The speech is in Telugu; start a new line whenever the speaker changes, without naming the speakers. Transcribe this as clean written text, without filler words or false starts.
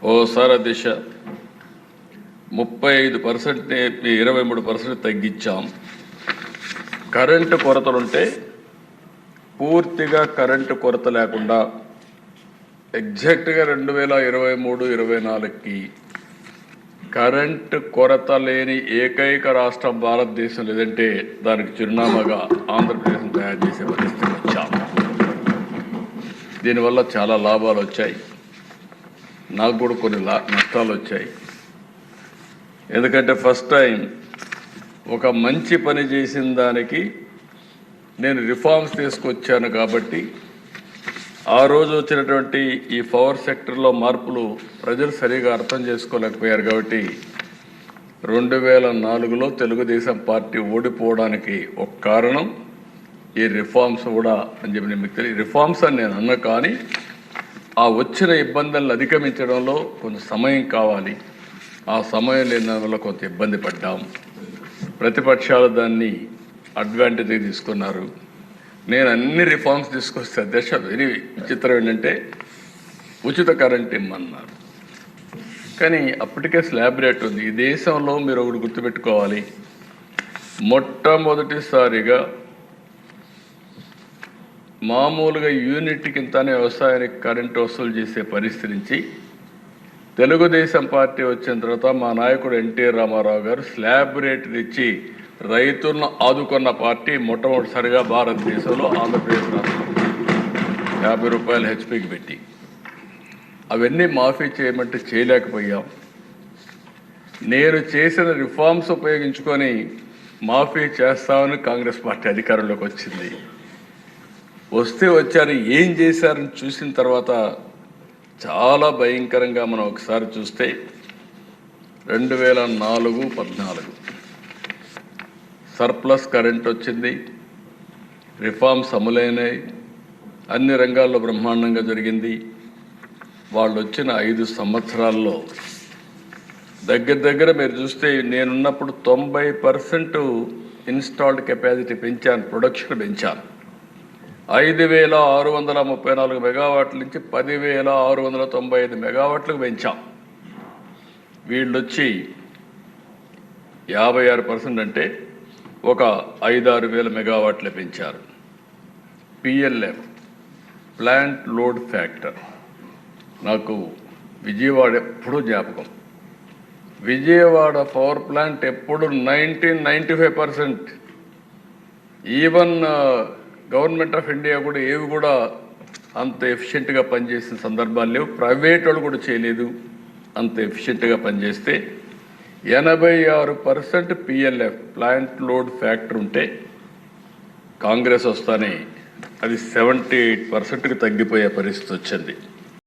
ఓసారి దిశ 35% 23% తగ్గించాం. కరెంటు కొరతలుంటే పూర్తిగా కరెంటు కొరత లేకుండా ఎగ్జాక్ట్గా 2023-24కి కరెంటు కొరత లేని ఏకైక రాష్ట్రం భారతదేశం లేదంటే దానికి చిరునామాగా ఆంధ్రప్రదేశ్ తయారు చేసే పరిస్థితి వచ్చాం. దీనివల్ల చాలా లాభాలు వచ్చాయి, నాకు కూడా కొన్ని నష్టాలు వచ్చాయి. ఎందుకంటే ఫస్ట్ టైం ఒక మంచి పని చేసిన దానికి నేను రిఫార్మ్స్ తీసుకొచ్చాను కాబట్టి ఆ రోజు వచ్చినటువంటి ఈ పవర్ సెక్టర్లో మార్పులు ప్రజలు సరిగా అర్థం చేసుకోలేకపోయారు. కాబట్టి 2004లో తెలుగుదేశం పార్టీ ఓడిపోవడానికి ఒక కారణం ఈ రిఫార్మ్స్ కూడా అని చెప్పి మీకు తెలియదు. రిఫార్మ్స్ అని నేను అన్నా, కానీ ఆ వచ్చిన ఇబ్బందులను అధిగమించడంలో కొంత సమయం కావాలి. ఆ సమయం లేని వల్ల కొంత ఇబ్బంది పడ్డాం. ప్రతిపక్షాలు దాన్ని అడ్వాంటేజ్ తీసుకున్నారు. నేను అన్ని రిఫార్మ్స్ తీసుకొస్తే దశ వెరీ విచిత్రం ఏంటంటే ఉచిత కరెంట్ ఇమ్మన్నారు. కానీ అప్పటికే స్లాబ్ రేట్ ఉంది. ఈ దేశంలో మీరు ఒకటి గుర్తుపెట్టుకోవాలి, మొట్టమొదటిసారిగా మామూలుగా యూనిట్కి ఇంతనే వ్యవసాయానికి కరెంటు వసూలు చేసే పరిస్థితి నుంచి తెలుగుదేశం పార్టీ వచ్చిన తర్వాత మా నాయకుడు ఎన్టీఆర్ రామారావు గారు స్లాబ్ రేట్ ఇచ్చి రైతులను ఆదుకున్న పార్టీ మొట్టమొదటిసారిగా భారతదేశంలో ఆంధ్రప్రదేశ్ రాష్ట్రం 50 రూపాయలు హెచ్పీకి పెట్టి అవన్నీ మాఫీ చేయమంటే చేయలేకపోయాం. నేను చేసిన రిఫార్మ్స్ ఉపయోగించుకొని మాఫీ చేస్తామని కాంగ్రెస్ పార్టీ అధికారంలోకి వచ్చింది. వస్తే వచ్చారు, ఏం చేశారని చూసిన తర్వాత చాలా భయంకరంగా మనం ఒకసారి చూస్తే 2004-14 సర్ప్లస్ కరెంట్ వచ్చింది, రిఫార్మ్స్ అమలైనాయి, అన్ని రంగాల్లో బ్రహ్మాండంగా జరిగింది. వాళ్ళు వచ్చిన 5 సంవత్సరాల్లో దగ్గర మీరు చూస్తే నేనున్నప్పుడు 90% ఇన్స్టాల్డ్ కెపాసిటీ పెంచాను, ప్రొడక్షన్ పెంచాను. 5,634 మెగావాట్ల నుంచి 10,695 మెగావాట్లకు పెంచాం. వీళ్ళొచ్చి 56% అంటే ఒక 5-6 వేల మెగావాట్లు పెంచారు. పిఎల్ఎఫ్ ప్లాంట్ లోడ్ ఫ్యాక్టర్ నాకు విజయవాడ ఎప్పుడూ జ్ఞాపకం. విజయవాడ పవర్ ప్లాంట్ ఎప్పుడు 95%. ఈవెన్ గవర్నమెంట్ ఆఫ్ ఇండియా కూడా ఏవి కూడా అంత ఎఫిషియెంట్గా పనిచేసిన సందర్భాలు లేవు. ప్రైవేట్ వాళ్ళు కూడా చేయలేదు. అంత ఎఫిషియెంట్గా పనిచేస్తే 86% పిఎల్ఎఫ్ ప్లాంట్ లోడ్ ఫ్యాక్టర్ ఉంటే కాంగ్రెస్ వస్తానే అది 78%కి తగ్గిపోయే పరిస్థితి వచ్చింది.